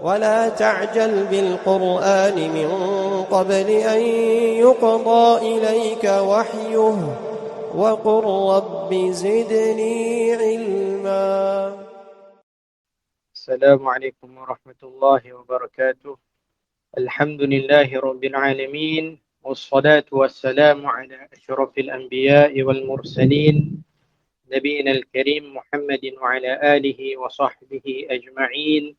ولا تعجل بالقرآن من قبل أن يقضى إليك وحيه وقل رب زدني علما. السلام عليكم ورحمة الله وبركاته. الحمد لله رب العالمين، والصلاة والسلام على أشرف الأنبياء والمرسلين نبينا الكريم محمد وعلى آله وصحبه أجمعين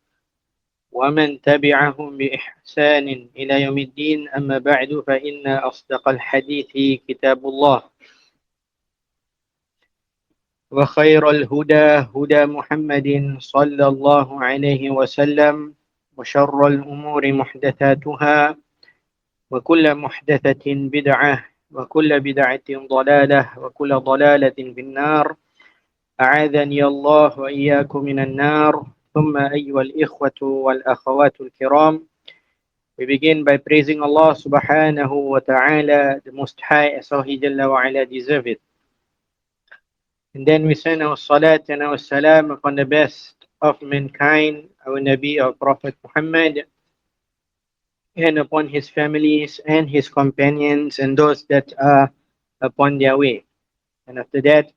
ومن تبعهم بإحسان إلى يوم الدين. أما بعد، فإن أصدق الحديث كتاب الله، وخير الهدى هدى محمد صلى الله عليه وسلم، وشر الأمور محدثاتها، وكل محدثة بدعة، وكل بدعة ضلالة، وكل ضلالة في النار. أعاذني الله وإياكم من النار. ثم أيها الإخوة والأخوات الكرام, we begin by praising Allah subhanahu wa ta'ala, the Most High, as He Jalla wa Ala deserve it. And then we send our salat and our salam upon the best of mankind, our Nabi, our Prophet Muhammad, and upon his families and his companions and those that are upon their way. And after that,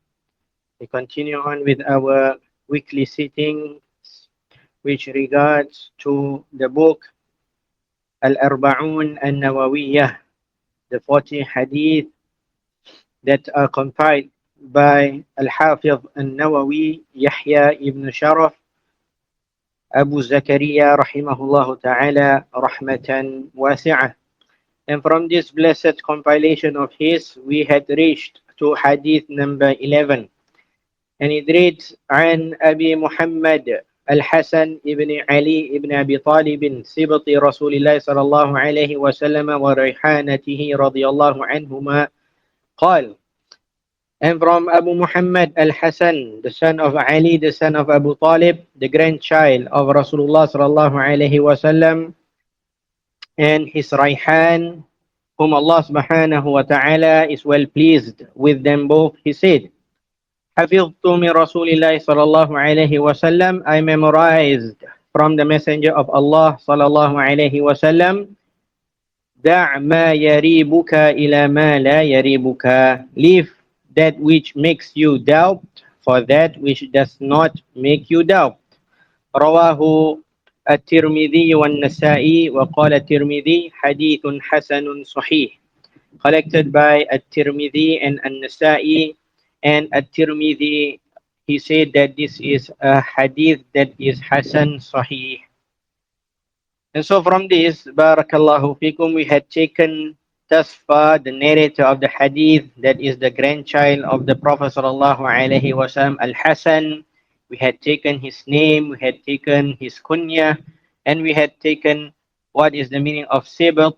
we continue on with our weekly sitting, which regards to the book Al-Arba'un An-Nawawīyyah, the 40 hadith that are compiled by Al-Hafidh An-Nawawī Yahya ibn Sharaf Abu Zakaria rahimahullah ta'ala rahmatan wasi'ah. And from this blessed compilation of his, we had reached to hadith number 11. And it reads, An Abi Muhammad Al-Hasan ibn Ali ibn Abi Talib Sibti Rasulillah sallallahu alayhi wa sallam wa rayhanatihi radiyallahu anhuma qal. And from Abu Muhammad Al-Hasan, the son of Ali, the son of Abu Talib, the grandchild of Rasulullah sallallahu alayhi wa sallam, and his Rayhan, whom Allah subhanahu wa ta'ala is well pleased with them both, he said, حفظت من رسول الله صلى الله عليه وسلم, I memorized from the messenger of Allah صلى الله عليه وسلم, دع ما يريبك إلى ما لا يريبك, leave that which makes you doubt for that which does not make you doubt. رواه الترمذي والنسائي وقال الترمذي حديث حسن صحيح, collected by الترمذي and النسائي. And at-Tirmidhi, he said that this is a hadith that is Hasan Sahih. And so from this, Barakallahu Fikum, we had taken thus far the narrator of the hadith, that is the grandchild of the Prophet Sallallahu Alaihi Wasallam, Al-Hasan. We had taken his name, we had taken his kunya, and we had taken what is the meaning of Sibt,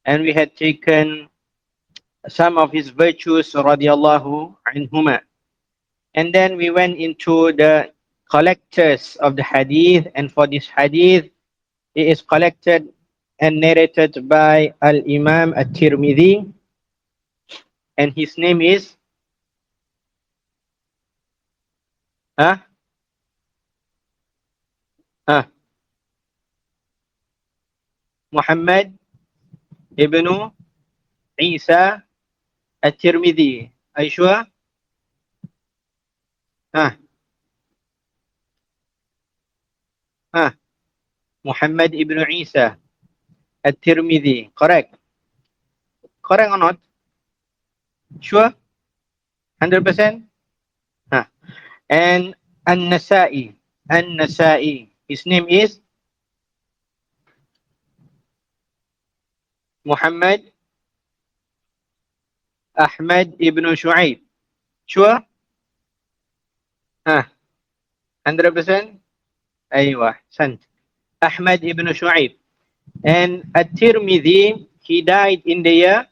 and we had taken some of his virtues radiyallahu anhuma. And then we went into the collectors of the hadith, and for this hadith, it is collected and narrated by Al-Imam At-Tirmidhi, and his name is Muhammad ibn Isa At-Tirmidhi. Are you sure? Muhammad ibn Isa At-Tirmidhi. Correct? Correct or not? Sure? 100%? And An-Nasa'i. An-Nasa'i. His name is Muhammad Ahmad ibn Shu'aib. Sure? 100%? Aywa, sant. Ahmad ibn Shu'aib. And At-Tirmidhi, he died in the year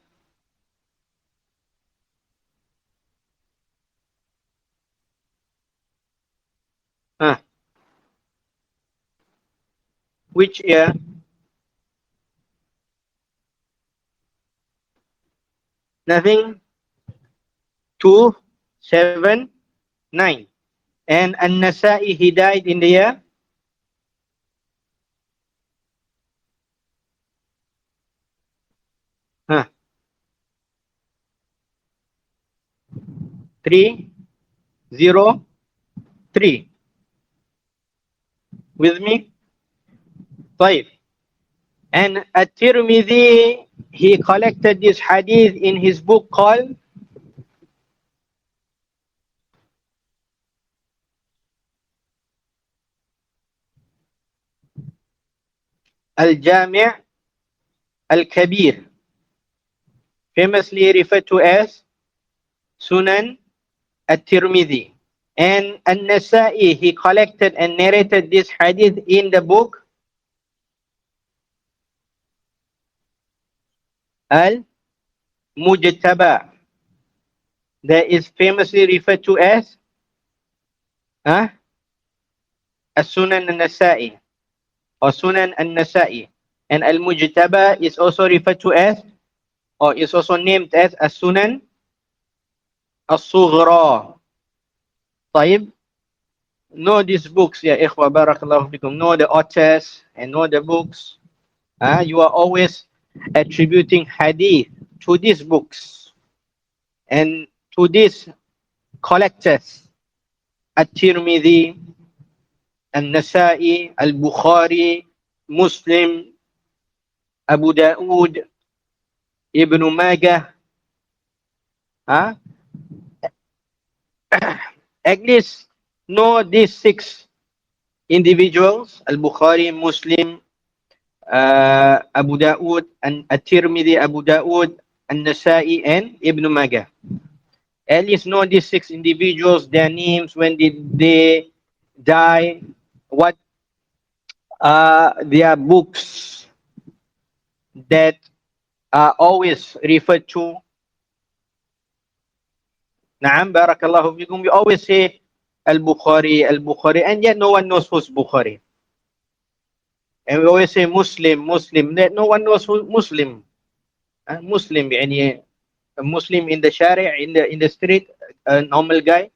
which year? Nothing. 279. And An-Nasa'i, he died in the year 303. With me? طيب. And At-Tirmidhi, he collected this hadith in his book called Al-Jami' Al-Kabir, famously referred to as Sunan At-Tirmidhi. And An-Nasa'i, he collected and narrated this hadith in the book Al-Mujtaba, that is famously referred to as As-Sunan An-Nasa'i or Sunan An-Nasa'i. And Al-Mujtaba is also referred to as, or is also named as As-Sunan As-Sughra. طيب, know these books, ya ikhwa, barakallahu fikum. Know the authors and know the books. You are always attributing hadith to these books and to these collectors: At-Tirmidhi, An-Nasa'i, Al-Bukhari, Muslim, Abu Dawood, Ibn Majah. At least know these 6 individuals: Al-Bukhari, Muslim, Abu Dawood, and At-Tirmidhi, Abu Dawood, An-Nasa'i, and Ibn Majah. At least know these 6 individuals, their names, when did they die, what are their books that are always referred to. Na'am, barakallahu fikum. We always say Al-Bukhari, Al-Bukhari, and yet no one knows who's Bukhari. And we always say Muslim, Muslim, that no one knows who's Muslim. Muslim, yani a Muslim in the Sharia, in the street, a normal guy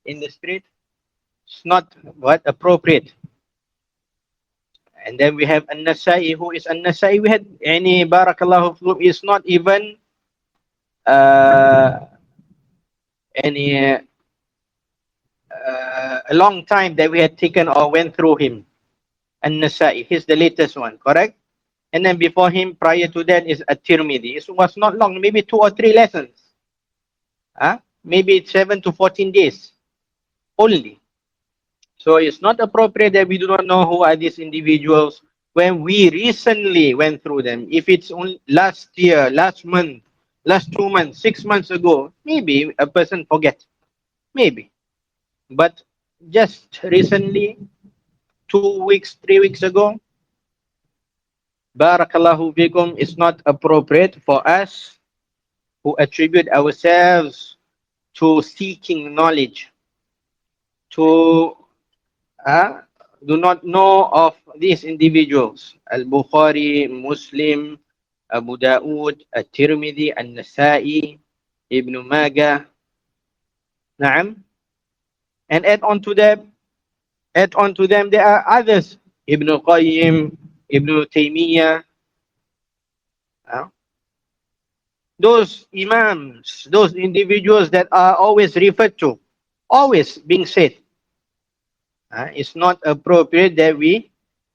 in the street. It's not what appropriate. And then we have An-Nasa'i. Who is An-Nasa'i? We had any barakallahu fikum, is not even a long time that we had taken or went through him. An-Nasa'i, he's the latest one, correct? And then before him, prior to that, is At-Tirmidhi. It was not long, maybe 2 or 3 lessons. Maybe 7 to 14 days only. So it's not appropriate that we do not know who are these individuals when we recently went through them. If it's only last year, last month, last 2 months, 6 months ago, maybe a person forget. Maybe. But just recently, 2 weeks, 3 weeks ago, barakallahu fikum, it's not appropriate for us who attribute ourselves to seeking knowledge, to do not know of these individuals: Al-Bukhari, Muslim, Abu Dawood, At-Tirmidhi, An-Nasa'i, Ibn Majah. Na'am. And add on to them, there are others: Ibn Qayyim, Ibn Taymiyyah. Those imams, those individuals that are always referred to, always being said. It's not appropriate that we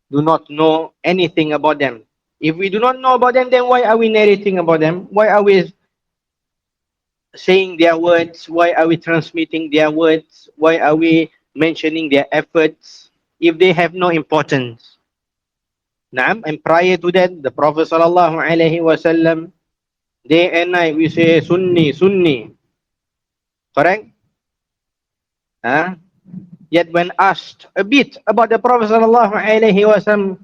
do not know anything about them. If we do not know about them, then why are we narrating about them? Why are we saying their words? Why are we transmitting their words? Why are we mentioning their efforts if they have no importance? Naam. And prior to that, the Prophet sallallahu alaihi wasallam, day and night we say Sunni, Sunni. Correct? Yet when asked a bit about the Prophet sallallahu alaihi wasallam,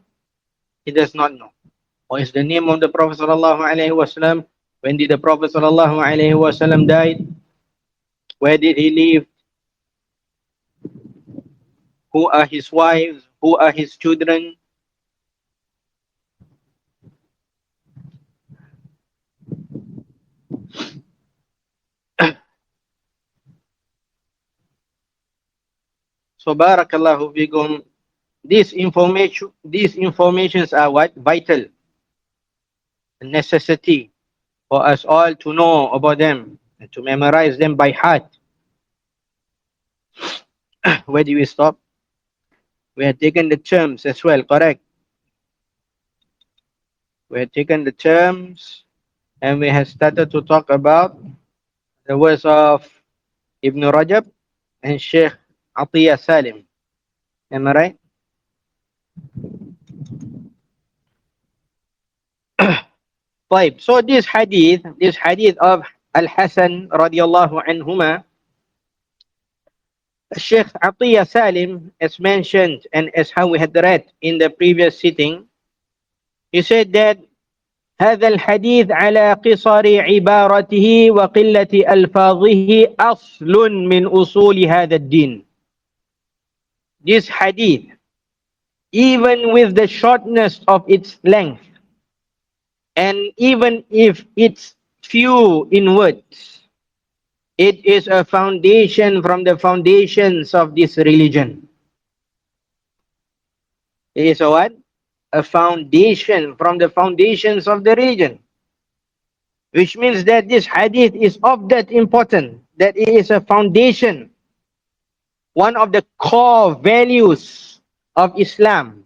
he does not know. What is the name of the Prophet sallallahu alaihi wasallam? When did the Prophet sallallahu alaihi wasallam died? Where did he live? Who are his wives? Who are his children? So barakallahu fikum, these informations are what? Vital. A necessity for us all to know about them and to memorize them by heart Where do we stop? We have taken the terms as well, correct? We have taken the terms and we have started to talk about the words of Ibn Rajab and Sheikh Atiyah Salim. Am I right? طيب. So this hadith of Al-Hasan radiallahu anhuma, Sheikh Atiyah Salim, as mentioned and as how we had read in the previous sitting, he said that هذا الحديث على قصر عبارته وقلة ألفاظه أصل من أصول هذا الدين. This hadith, even with the shortness of its length, and even if it's few in words, it is a foundation from the foundations of this religion. It is a what? A foundation from the foundations of the religion. Which means that this hadith is of that important, that it is a foundation, one of the core values of Islam.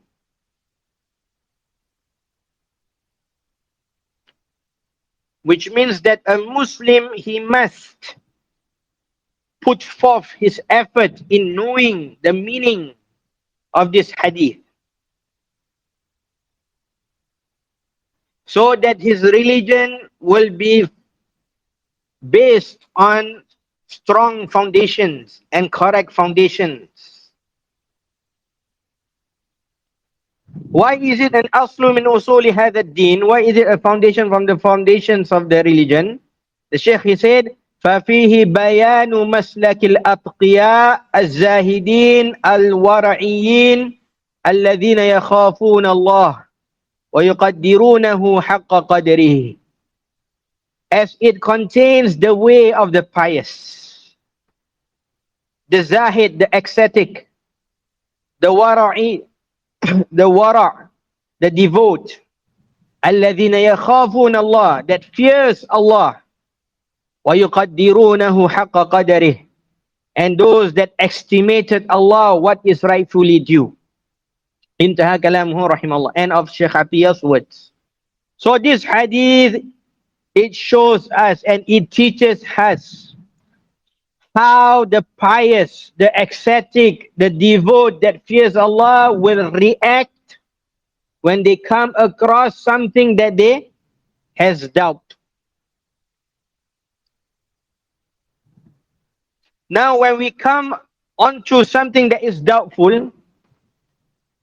Which means that a Muslim, he must put forth his effort in knowing the meaning of this hadith, so that his religion will be based on strong foundations and correct foundations. Why is it an aslu min usuli hadha ad-din? Why is it a foundation from the foundations of the religion? The Shaykh, he said, فَفِيهِ بَيَانُ مَسْلَكِ الْأَتْقِيَاءِ الزَّاهِدِينَ الْوَرَعِيِّينَ الَّذِينَ يَخَافُونَ اللَّهَ وَيُقَدِّرُونَهُ حَقَّ قَدْرِهِ. As it contains the way of the pious, the zahid, the ascetic, the wara'i, the wara', the devout, الَّذِينَ يَخَافُونَ اللَّهَ, that fears Allah, وَيُقَدِّرُونَهُ حَقَّ قَدْرِهِ, and those that estimated Allah what is rightfully due. Intaha kalamuhu rahimallah. End of Sheikh Atiyah's words. So this hadith, it shows us and it teaches us how the pious, the ascetic, the devout that fears Allah will react when they come across something that they has doubt. Now when we come onto something that is doubtful,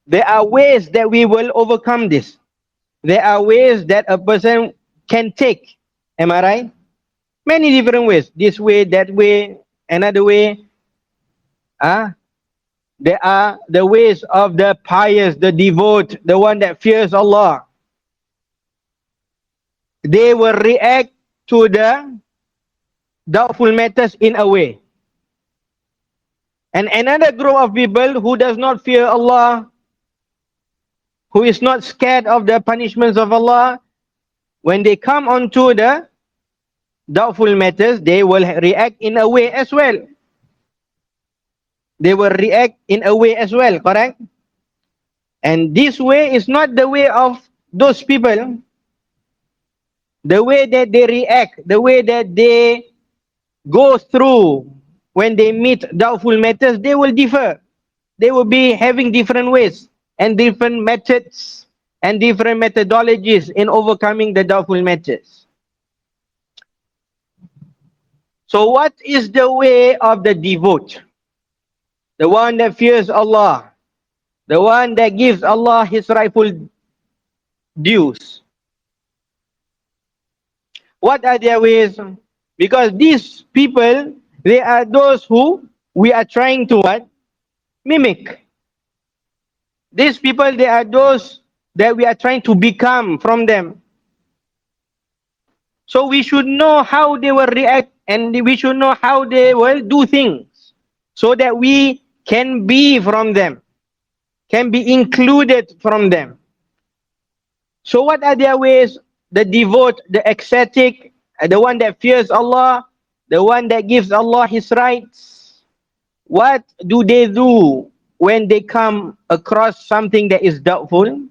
there are ways that we will overcome this. There are ways that a person can take. Am I right? Many different ways. This way, that way, another way. There are the ways of the pious, the devout, the one that fears Allah. They will react to the doubtful matters in a way. And another group of people who does not fear Allah, who is not scared of the punishments of Allah, when they come onto the doubtful matters, they will react in a way as well. They will react in a way as well, correct? And this way is not the way of those people. The way that they react, the way that they go through when they meet doubtful matters, they will differ. They will be having different ways and different methods and different methodologies in overcoming the doubtful matters. So what is the way of the devout? The one that fears Allah, the one that gives Allah his rightful dues. What are their ways? Because these people, they are those who we are trying to what? Mimic. These people, they are those that we are trying to become from them. So we should know how they will react and we should know how they will do things so that we can be from them, can be included from them. So what are their ways? The devout, the ascetic, the one that fears Allah, the one that gives Allah his rights. what do they do when they come across something that is doubtful?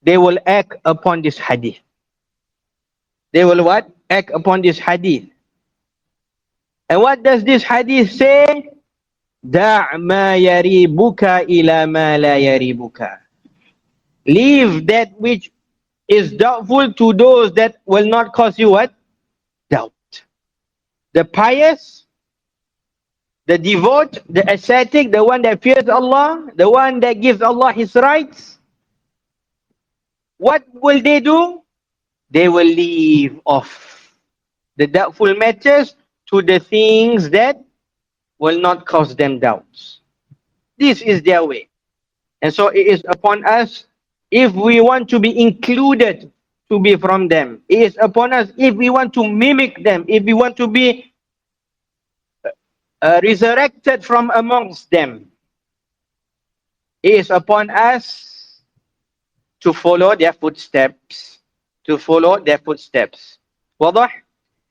They will act upon this hadith. They will what? Act upon this hadith. And what does this hadith say? 𝔸𝔽𝔸𝔸𝔸𝔻 إِلَى مَا لَا يَرِيبُكَ. Leave that which is doubtful to those that will not cause you what? Doubt. The pious, the devout, the ascetic, the one that fears Allah, the one that gives Allah His rights, what will they do? They will leave off the doubtful matters to the things that will not cause them doubts. This is their way. And so it is upon us, if we want to be included, to be from them. It is upon us, if we want to mimic them, if we want to be resurrected from amongst them, it is upon us to follow their footsteps. To follow their footsteps. واضح?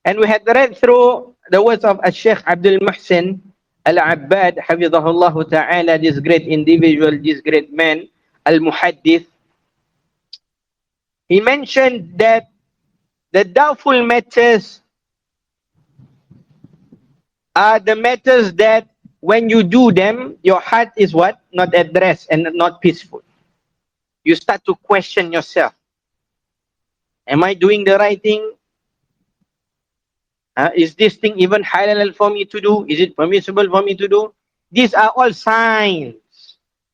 And we had read through the words of Sheikh Abdul Muhsin Al-Abbad, حفظه الله تعالى, this great individual, this great man, Al-Muhaddith. He mentioned that the doubtful matters are the matters that when you do them, your heart is what? Not at rest and not peaceful. You start to question yourself. Am I doing the right thing? Is this thing even halal for me to do? Is it permissible for me to do? These are all signs.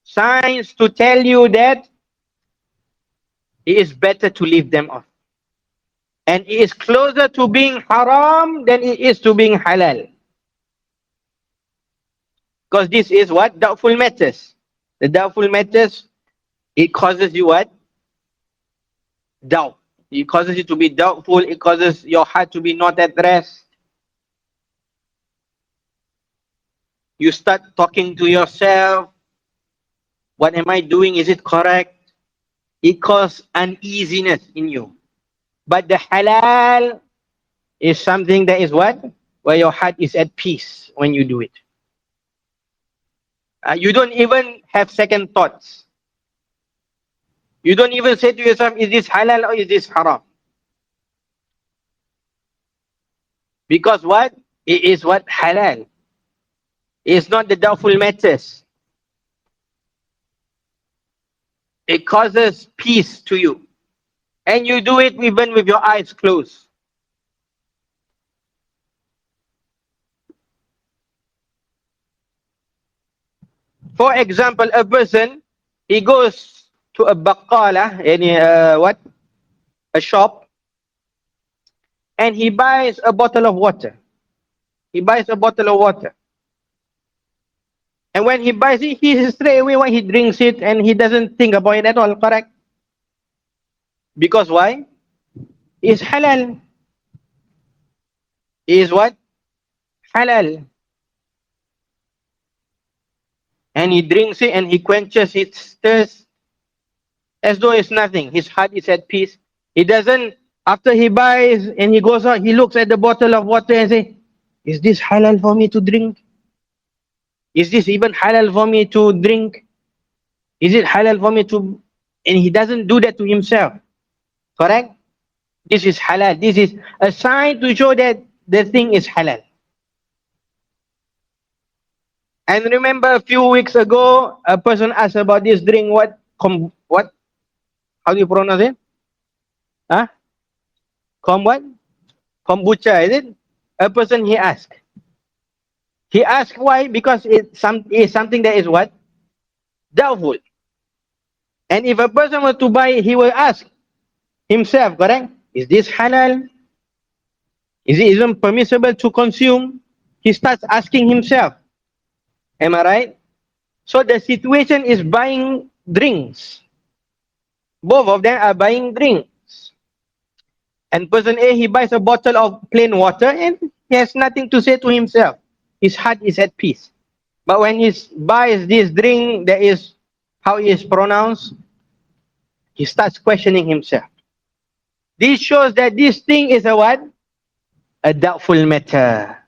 Signs to tell you that it is better to leave them off. And it is closer to being haram than it is to being halal. Because this is what? Doubtful matters. The doubtful matters, it causes you what? Doubt. It causes you to be doubtful. It causes your heart to be not at rest. You start talking to yourself. What am I doing? Is it correct? It causes uneasiness in you. But the halal is something that is what? Where your heart is at peace when you do it. You don't even have second thoughts. You don't even say to yourself, is this halal or is this haram? Because what? It is what? Halal. It is not the doubtful matters. It causes peace to you. And you do it even with your eyes closed. For example, a person, he goes to a baqala, a shop, and he buys a bottle of water. He buys a bottle of water. And when he buys it, he straight away when he drinks it and he doesn't think about it at all, correct? Because why? It's halal. Is what? Halal. And he drinks it and he quenches its thirst as though it's nothing. His heart is at peace. He doesn't, after he buys and he goes out, he looks at the bottle of water and says, is this halal for me to drink? Is this even halal for me to drink? Is it halal for me to... And he doesn't do that to himself. Correct? This is halal. This is a sign to show that the thing is halal. And remember a few weeks ago, a person asked about this drink, what? How do you pronounce it? Huh? What? Kombucha, is it? A person he asked. He asked why? Because it's something that is what? Doubtful. And if a person were to buy it, he will ask himself, correct? Is this halal? Is it even permissible to consume? He starts asking himself. Am I right? So the situation is buying drinks. Both of them are buying drinks. And person A, he buys a bottle of plain water and he has nothing to say to himself. His heart is at peace. But when he buys this drink that is how it is pronounced, he starts questioning himself. This shows that this thing is a what? A doubtful matter.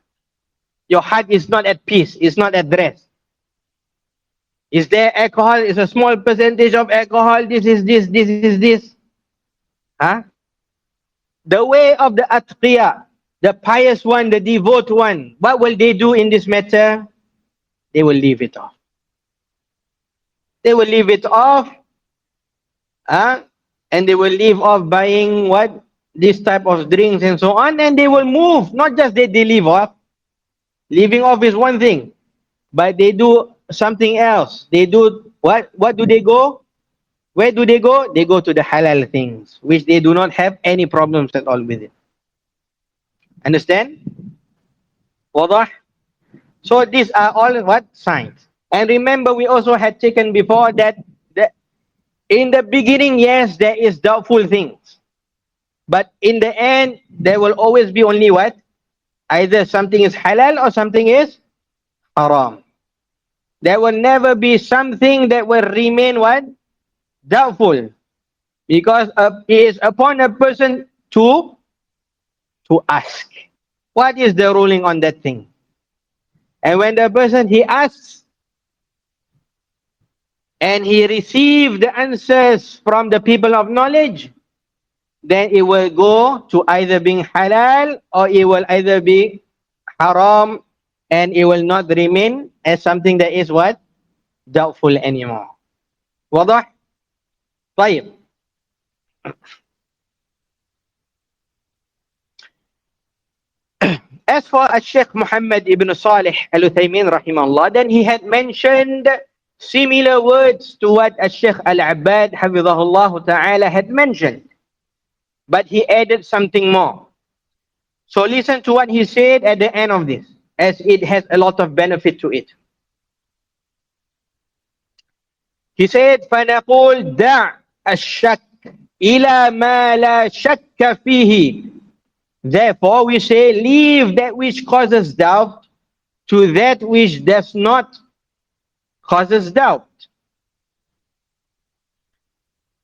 your heart is not at peace, it's not at rest. Is there alcohol? Is a small percentage of alcohol? This is this. Huh? The way of the atqiya, the pious one, the devout one, what will they do in this matter? They will leave it off. They will leave it off. And they will leave off buying what? This type of drinks and so on. And they will move. Not just that they leave off. Leaving off is one thing. But they do something else. They do what? What do they go? Where do they go? They go to the halal things, which they do not have any problems at all with it. Understand? Wadah? So these are all what? Signs. And remember, we also had taken before that in the beginning, yes, there is doubtful things. But in the end, there will always be only what? Either something is halal or something is haram. There will never be something that will remain what? Doubtful. Because it is upon a person to ask. What is the ruling on that thing? And when the person, he asks, and he receives the answers from the people of knowledge, then it will go to either being halal or it will either be haram, and it will not remain as something that is what? Doubtful anymore. Wadah? طيب. As for Sheikh Muhammad ibn Salih al-Uthaymin rahimahullah, then he had mentioned similar words to what Sheikh Al-Abbad hafizahullah ta'ala had mentioned. But he added something more. So listen to what he said at the end of this, as it has a lot of benefit to it. He said, فَنَقُولْ دَعْ الشَّكِّ إِلَى مَا لَا شَكَّ فِيهِ. Therefore, we say, leave that which causes doubt to that which does not causes doubt.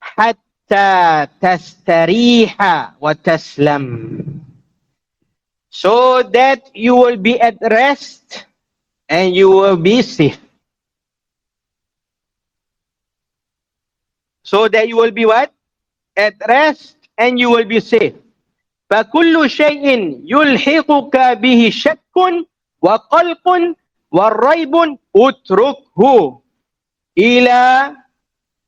حَتَّى تَسْتَرِيحَ وَتَسْلَمْ. So that you will be at rest and you will be safe. So that you will be what? At rest and you will be safe. فَكُلُّ شَيْءٍ يُلْحِقُكَ بِهِ شَكٌّ وَقَلْقٌ وَالرَّيْبٌ أُتْرُكْهُ إِلَى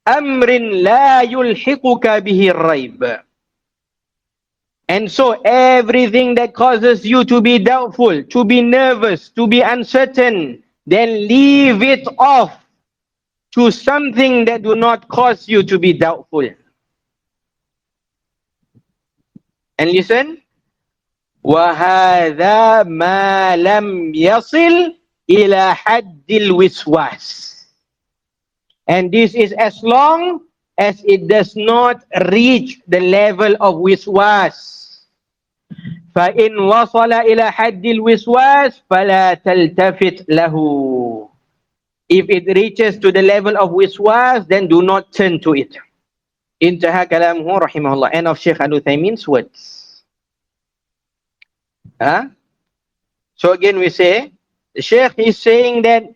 أَمْرٍ لَا يُلْحِقُكَ بِهِ الرَّيْبِ. And so everything that causes you to be doubtful, to be nervous, to be uncertain, then leave it off to something that do not cause you to be doubtful. And listen, وَهَذَا مَا لَمْ يَصِلْ إِلَى حَدِّ الْوِسْوَاسِ. And this is as long as it does not reach the level of wiswas. فَإِنْ وَصَلَ إِلَى حَدِّ الْوِسْوَاسِ فَلَا تَلْتَفِتْ لَهُ. If it reaches to the level of wiswas, then do not turn to it. Intaha kalamuhu rahimahullah. End of Sheikh Al-Uthaymin's words. So again we say, the Sheikh is saying that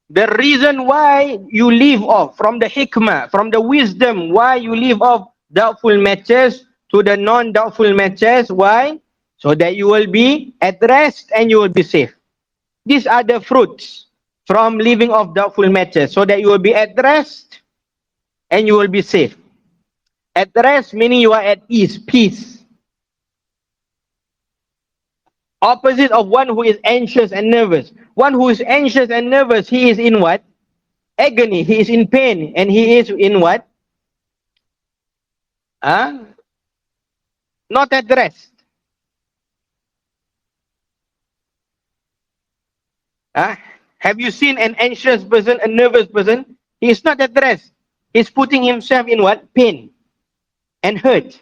the reason why you leave off from the hikmah, from the wisdom, why you leave off doubtful matters to the non-doubtful matters, why? So that you will be at rest and you will be safe. These are the fruits from leaving off doubtful matters, so that you will be at rest and you will be safe. At rest meaning you are at ease, peace. Opposite of one who is anxious and nervous. One who is anxious and nervous, he is in what? Agony. He is in pain. And he is in what? Not at rest. Have you seen an anxious person, a nervous person? He is not at rest. He is putting himself in what? Pain and hurt.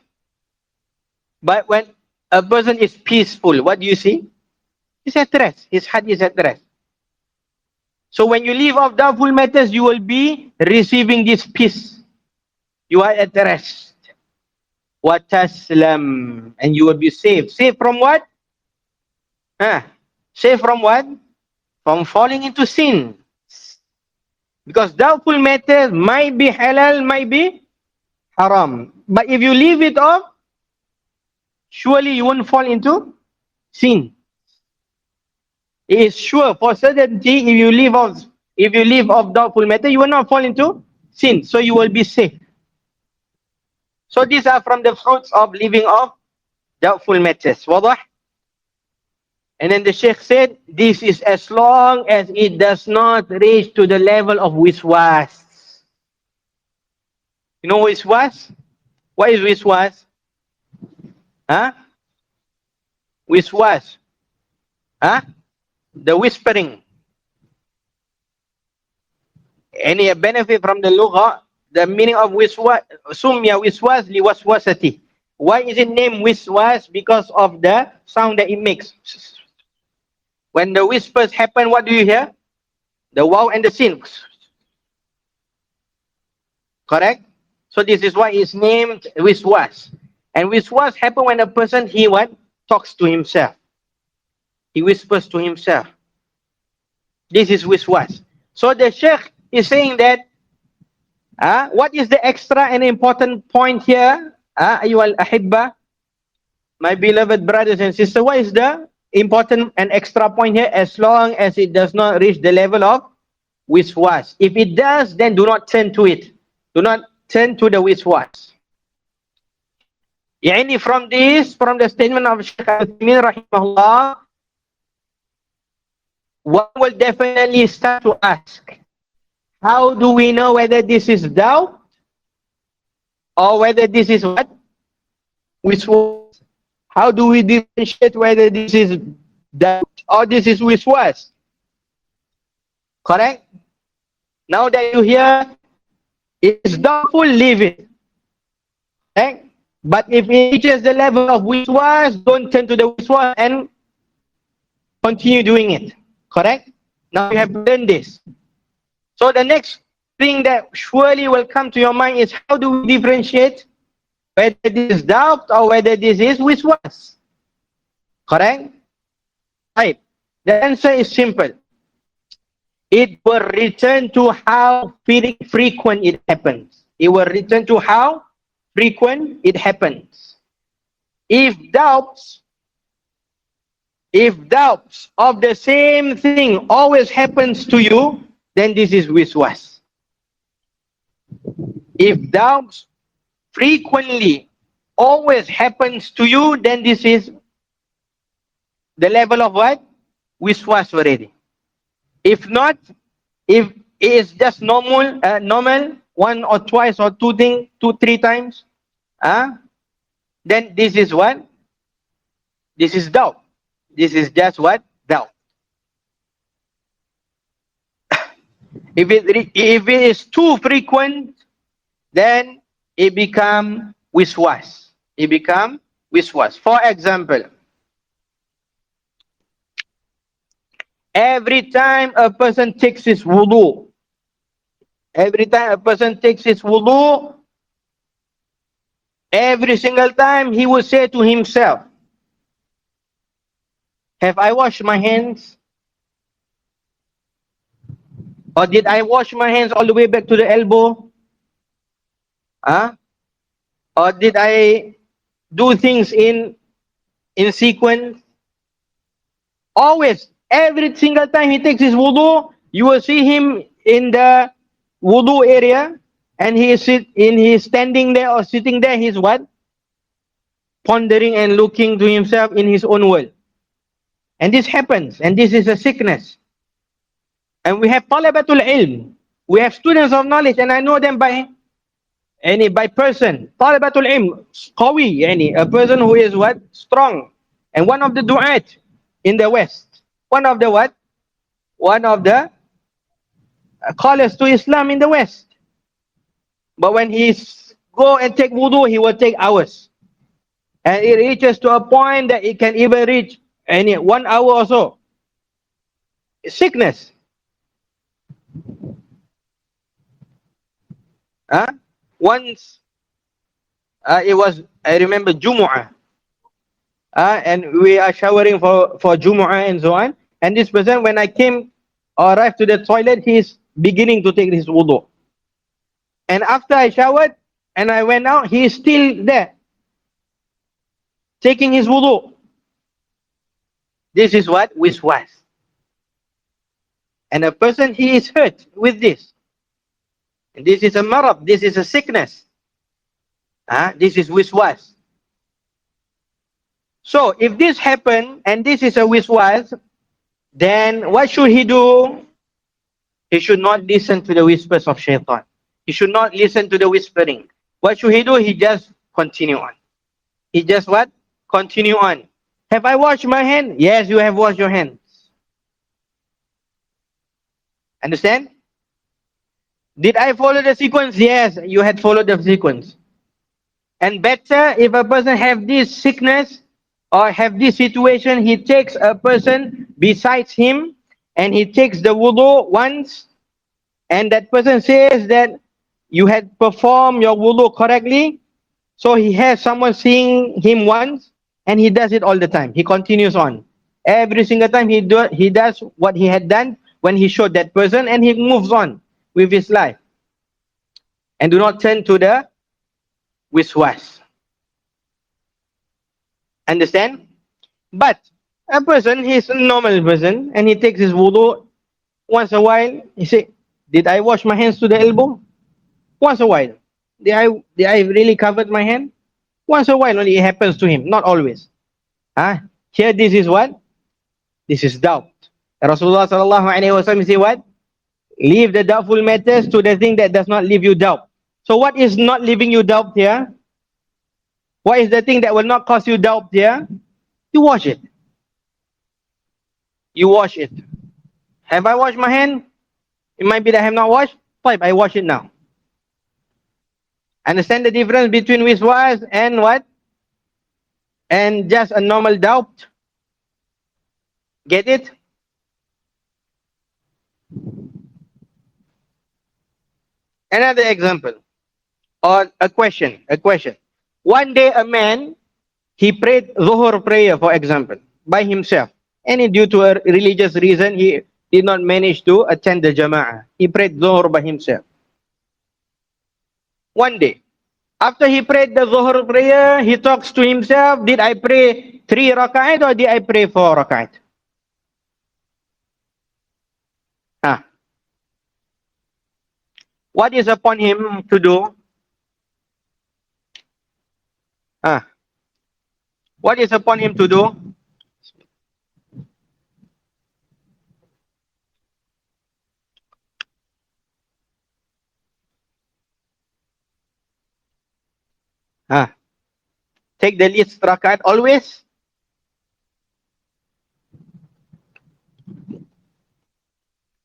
But when a person is peaceful, what do you see? He's at rest. His heart is at rest. So when you leave off doubtful matters, you will be receiving this peace. You are at rest. وَتَسْلَمْ. And you will be safe. Safe from what? Safe from what? From falling into sin. Because doubtful matters might be halal, might be haram. But if you leave it off, surely you won't fall into sin. It is sure for certainty, if you leave off doubtful matter, you will not fall into sin. So you will be safe. So these are from the fruits of leaving off doubtful matters. Wadah? And then the Sheikh said, this is as long as it does not reach to the level of wiswas. You know wiswas? What is wiswas? Huh? Wiswas. Huh? The whispering. Any benefit from the lugha? The meaning of wiswas, sumya wiswas li waswasati. Why is it named wiswas? Because of the sound that it makes. When the whispers happen, what do you hear? The waw and the sin. Correct? So this is why it's named wiswas. And wiswas happen when a person, he what? Talks to himself. He whispers to himself. This is wiswas. So the Sheikh is saying that, what is the extra and important point here? Ayyuhal ahibba, my beloved brothers and sisters, what is the important and extra point here? As long as it does not reach the level of wiswas. If it does, then do not turn to it. Do not turn to the wiswas. Yani from the statement of Shaykh Al-Uthaymeen rahimahullah, one will definitely start to ask, how do we know whether this is doubt or whether this is what? Wiswas. How do we differentiate whether this is doubt or this is wiswas? Correct? Now that you hear it is doubtful, leave it. Correct? But if it reaches the level of wiswas, don't turn to the wiswas and continue doing it. Correct? Now you have learned this. So the next thing that surely will come to your mind is, how do we differentiate whether this is doubt or whether this is wiswas? Correct? Right. The answer is simple. It will return to how frequent it happens. It will return to how frequent it happens. If doubts of the same thing always happens to you, then this is wiswas. If doubts frequently always happens to you, then this is the level of what? Wiswas already. If not, if it is just normal, one or twice or two, three times, then this is what? This is doubt. This is just what? Doubt. If it is too frequent, then it become wiswas. It become wiswas. For example, every time a person takes his wudu, every single time he will say to himself, have I washed my hands? Or did I wash my hands all the way back to the elbow? Or did I do things in sequence? Always, every single time he takes his wudu, you will see him in the wudu area, and he is standing there or sitting there. He's what? Pondering and looking to himself in his own world. And this happens, and this is a sickness. And we have talabatul ilm. We have students of knowledge, and I know them by person. Talabatul ilm, qawi, a person who is what? Strong. And one of the du'at in the West. One of the what? One of the callers to Islam in the West. But when he go and take wudu, he will take hours. And it reaches to a point that it can even reach 1 hour or so. Sickness. Once, it was, I remember, Jumu'ah. And we are showering for Jumu'ah and so on. And this person, when I came or arrived to the toilet, he is beginning to take his wudu. And after I showered and I went out, he is still there, taking his wudu. This is what? Wiswas. And a person, he is hurt with this. And this is a marab, this is a sickness. This is wiswas. So, if this happened, and this is a wiswas, then what should he do? He should not listen to the whispers of shaitan. He should not listen to the whispering. What should he do? He just continue on. He just what? Continue on. Have I washed my hand? Yes, you have washed your hands. Understand? Did I follow the sequence? Yes, you had followed the sequence. And better, if a person have this sickness or have this situation, he takes a person besides him and he takes the wudu once, and that person says that you had performed your wudu correctly, so he has someone seeing him once, and he does it all the time. He continues on. Every single time he does what he had done when he showed that person, and he moves on with his life. And do not turn to the wiswas. Understand? But a person, he's a normal person, and he takes his wudu once a while. He say, did I wash my hands to the elbow? Once a while. Did I really covered my hand? Once a while only it happens to him, not always. Here this is what? This is doubt. Rasulullah sallallahu alaihi wasallam say what? Leave the doubtful matters to the thing that does not leave you doubt. So what is not leaving you doubt here? What is the thing that will not cause you doubt here? You wash it. You wash it. Have I washed my hand? It might be that I have not washed. Fine, I wash it now. Understand the difference between wiswas and what? And just a normal doubt? Get it? Another example. Or a question. One day a man, he prayed Zuhur prayer, for example, by himself. And due to a religious reason, he did not manage to attend the Jama'ah. He prayed Zuhur by himself. One day, after he prayed the Zuhur prayer, he talks to himself, did I pray 3 rak'at or did I pray 4 rak'at? What is upon him to do? What is upon him to do? Take the least rakat always.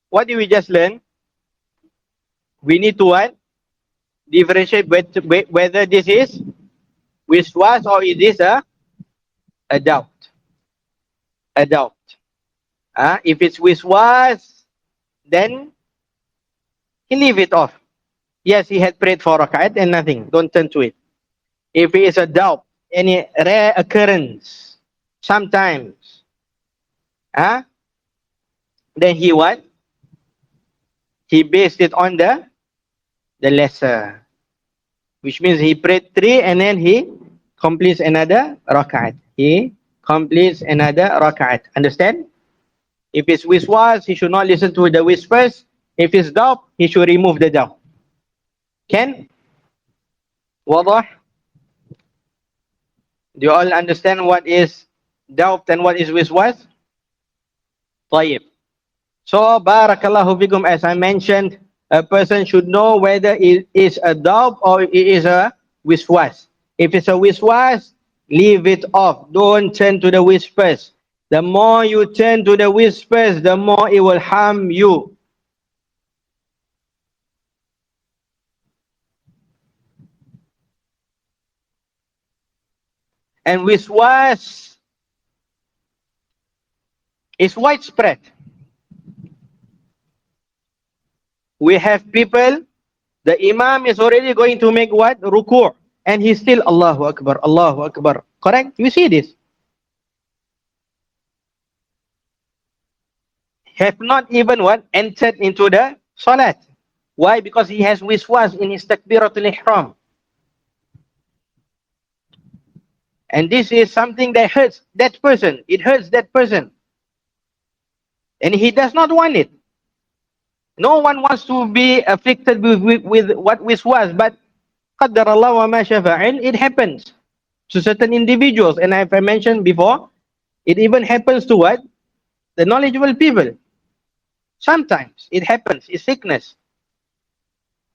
What did we just learn? We need to what? Differentiate whether this is wiswas or is this a doubt. A doubt. If it's wiswas, then he leave it off. Yes, he had prayed 4 rakat and nothing. Don't turn to it. If it is a doubt, any rare occurrence, sometimes, then he what? He based it on the lesser, which means he prayed 3 and then he completes another rakat. He completes another rakat. Understand? If it's wiswas, he should not listen to the whispers. If it's doubt, he should remove the doubt. Can? Wadah? Do you all understand what is doubt and what is wiswas? Tayyib. So, barakallahu fikum, as I mentioned, a person should know whether it is a doubt or it is a wiswas. If it's a wiswas, leave it off. Don't turn to the whispers. The more you turn to the whispers, the more it will harm you. And wiswas is widespread. We have people, the imam is already going to make what? Ruku'. And he's still Allahu Akbar, Allahu Akbar. Correct? You see this? have not even what? Entered into the salat. Why? Because he has wiswas in his takbiratul ihram. And this is something that hurts that person. It hurts that person. And he does not want it. No one wants to be afflicted with what wiswas, but qaddar Allah wa ma shafa'il, it happens to certain individuals. And as I mentioned before, it even happens to what? The knowledgeable people. Sometimes it happens, it's sickness.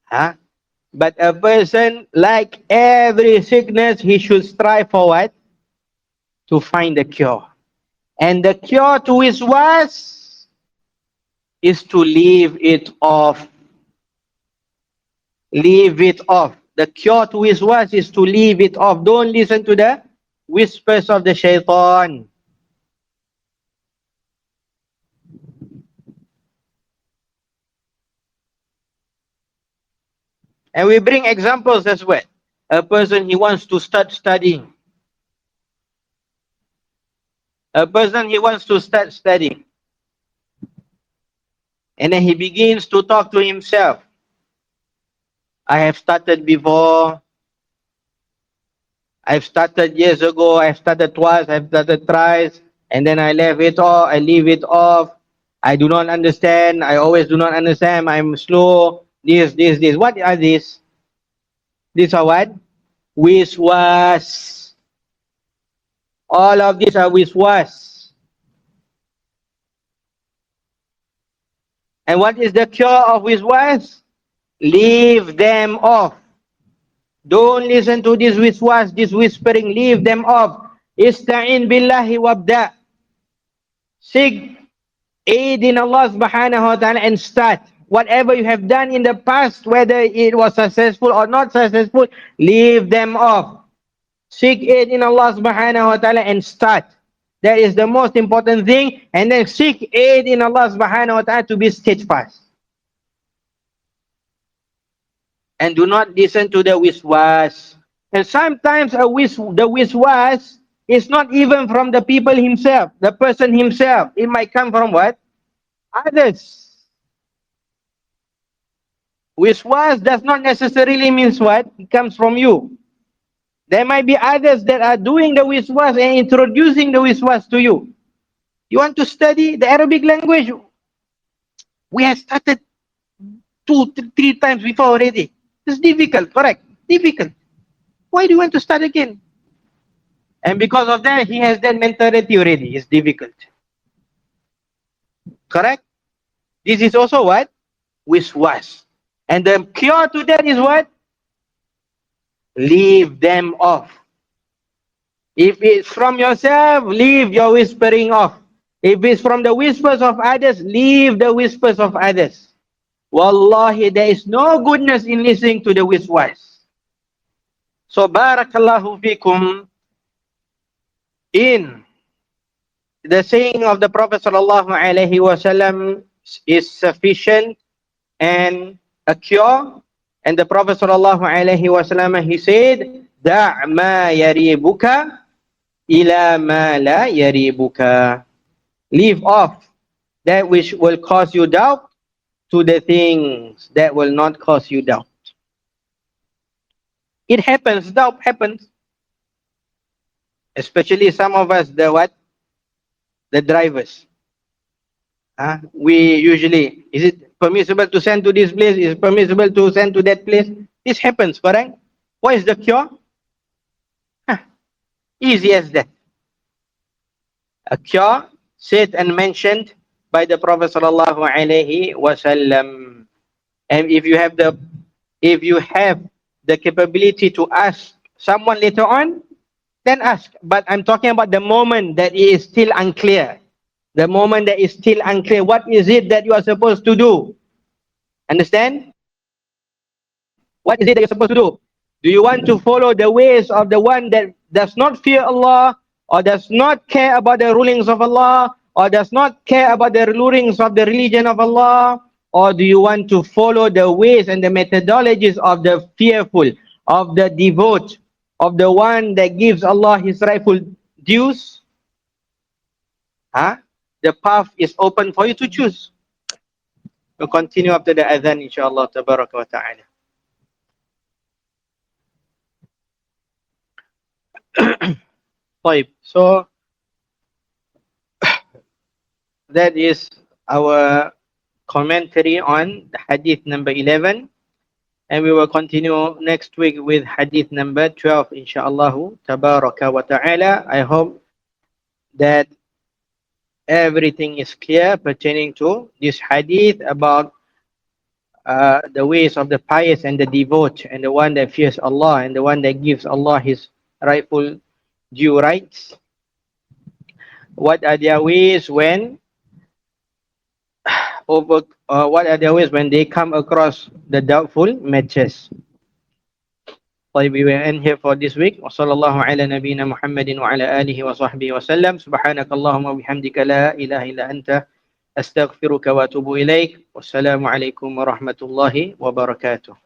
Huh? But a person, like every sickness, he should strive for what? To find the cure. And the cure to wiswas is to leave it off. Leave it off. The cure to wiswas is to leave it off. Don't listen to the whispers of the shaitan. And we bring examples as well. A person, he wants to start studying. A person, he wants to start studying. And then he begins to talk to himself. I have started before. I've started years ago. I've started twice. I've started thrice. And then I left it off. I leave it off. I do not understand. I always do not understand. I'm slow. This. What are these? These are what? Wiswas. All of these are wiswas. And what is the cure of wiswas? Leave them off. Don't listen to this wiswas, this whispering. Leave them off. Ista'in billahi wabda. Seek aid in Allah subhanahu wa ta'ala and start. Whatever you have done in the past, whether it was successful or not successful, leave them off. Seek aid in Allah subhanahu wa ta'ala and start. That is the most important thing. And then seek aid in Allah subhanahu wa ta'ala to be steadfast. And do not listen to the wiswas. And sometimes the wiswas is not even from the people himself, the person himself. It might come from what? Others. Wiswas does not necessarily mean what? It comes from you. There might be others that are doing the wiswas and introducing the wiswas to you. You want to study the Arabic language? We have started 2, 3 times before already. It's difficult, correct? Difficult. Why do you want to start again? And because of that, he has that mentality already. It's difficult. Correct? This is also what? Wiswas. And the cure to that is what? Leave them off. If it's from yourself, leave your whispering off. If it's from the whispers of others, leave the whispers of others. Wallahi, there is no goodness in listening to the wiswas. So, barakallahu fikum, in the saying of the Prophet sallallahu alaihi wasallam is sufficient and a cure. And the Prophet sallallahu alaihi wasallam, he said, "Da' ma yaribuka ila ma la yaribuka." Leave off that which will cause you doubt to the things that will not cause you doubt. It happens, doubt happens. Especially some of us, the what? The drivers. We usually, is it permissible to send to this place? Is it permissible to send to that place? This happens, correct? What is the cure? Easy as that. A cure said and mentioned by the Prophet sallallahu alaihi wasallam. And if you have the capability to ask someone later on, then ask. But I'm talking about the moment that it is still unclear. The moment that is still unclear. What is it that you are supposed to do? Understand? What is it that you're supposed to do? Do you want to follow the ways of the one that does not fear Allah, or does not care about the rulings of Allah, or does not care about the rulings of the religion of Allah? Or do you want to follow the ways and the methodologies of the fearful, of the devout, of the one that gives Allah his rightful dues? the path is open for you to choose. We'll continue after the adhan, inshallah, tabaraka wa ta'ala. So that is our commentary on the hadith number 11, and we will continue next week with hadith number 12, inshallah, tabaraka wa ta'ala. I hope that everything is clear pertaining to this hadith about the ways of the pious and the devout, and the one that fears Allah, and the one that gives Allah his rightful due rights. What are their ways when what are their ways when they come across the doubtful matters? We will end here for this week. Wassallallahu ala nabiyyina Muhammadin wa ala alihi wa sahbihi wa sallam. Subhanakallahumma wa bihamdika la ilaha illa anta astaghfiruka wa atubu ilaik. Wassalamu alaikum wa rahmatullahi wa barakatuh.